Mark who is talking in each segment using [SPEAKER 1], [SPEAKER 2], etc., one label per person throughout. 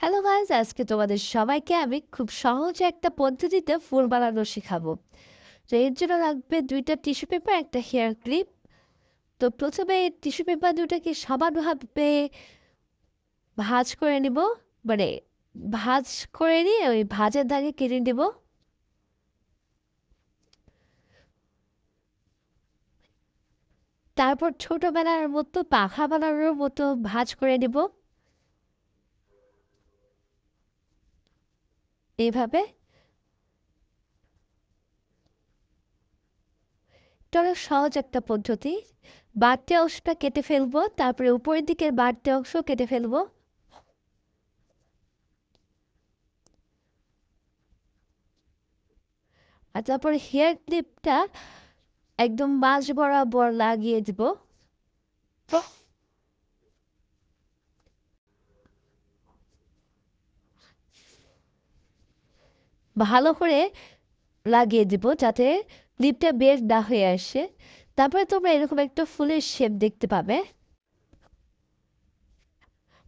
[SPEAKER 1] Hello guys, আজকে তোমাদের সবাইকে আমি খুব সহজ একটা পদ্ধতিতে ফুল বানানো শেখাবো। তো এর জন্য লাগবে দুইটা টিস্যু পেপার, একটা হেয়ার ক্লিপ। তো প্রথমে টিস্যু পেপার দুটাকে সমানভাবে ভাঁজ করে নিব, মানে ভাঁজ করে নিয়ে ওই ভাঁজের দাগে কেটে নিব। তারপর ছোটবেলার মতো পাখা বানানোর মতো ভাঁজ করে নিব এইভাবে। এটা অনেক সহজ একটা পদ্ধতি। বাড়তি অংশটা কেটে ফেলবো, তারপরে উপরের দিকের বাড়তি অংশ কেটে ফেলবো। আর তারপরে হেয়ার ক্লিপটা একদম মাঝ বরাবর লাগিয়ে দিব। ভালো করে লাগিয়ে দিব যাতে ক্লিপটা বের না হয়ে আসে। তারপরে তোমরা এরকম একটা ফুলের শেপ দেখতে পাবে।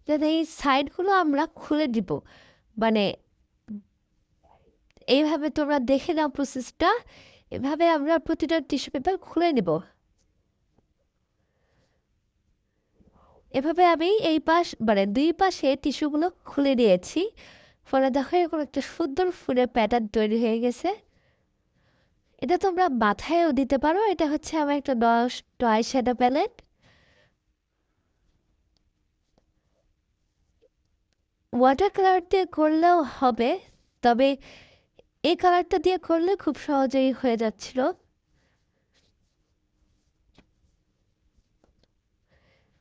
[SPEAKER 1] যাতে এই সাইডগুলো আমরা খুলে দিব, মানে এইভাবে তোমরা দেখে নাও প্রসেসটা। এভাবে আমরা প্রতিটা টিস্যু পেপার খুলে নিব। এভাবে আমি এই পাশ মানে দুই পাশে টিস্যুগুলো খুলে নিয়েছি। ফলে দেখো এরকম একটা সুন্দর ফুলের প্যাটার্ন তৈরি হয়ে গেছে। এটা তোমরা মাথায়ও দিতে পারো। এটা হচ্ছে আমার একটা নষ্ট eye shadow palette. Water colour দিয়ে করলেও হবে, তবে এই কালারটা দিয়ে করলে খুব সহজেই হয়ে যাচ্ছিল।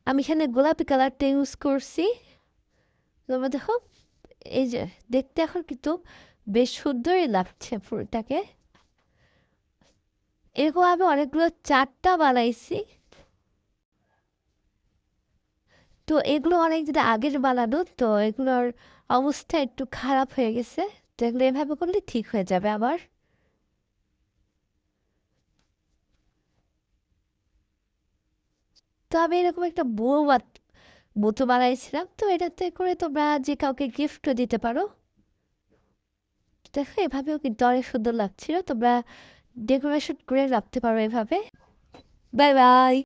[SPEAKER 1] আমি এখানে গোলাপি কালারটা ইউজ করছি। তোমরা দেখো, এই যে দেখতে এখন কিন্তু বেশ সুন্দরই লাগছে ফুলটাকে। এরকম আমি অনেকগুলো চারটা বানাইছি। তো এগুলো অনেক দিন আগের বানানো, তো এগুলোর অবস্থা একটু খারাপ হয়ে গেছে। তো এগুলো এভাবে করলে ঠিক হয়ে যাবে আবার। তো আমি এরকম একটা বোতো বানাইছিলাম, তো এটাতে করে তোমরা যে কাউকে গিফটও দিতে পারো। দেখো এভাবেও কিন্তু অনেক সুন্দর লাগছিল। তোমরা ডেকোরেশন করে রাখতে পারো এভাবে। Bye bye.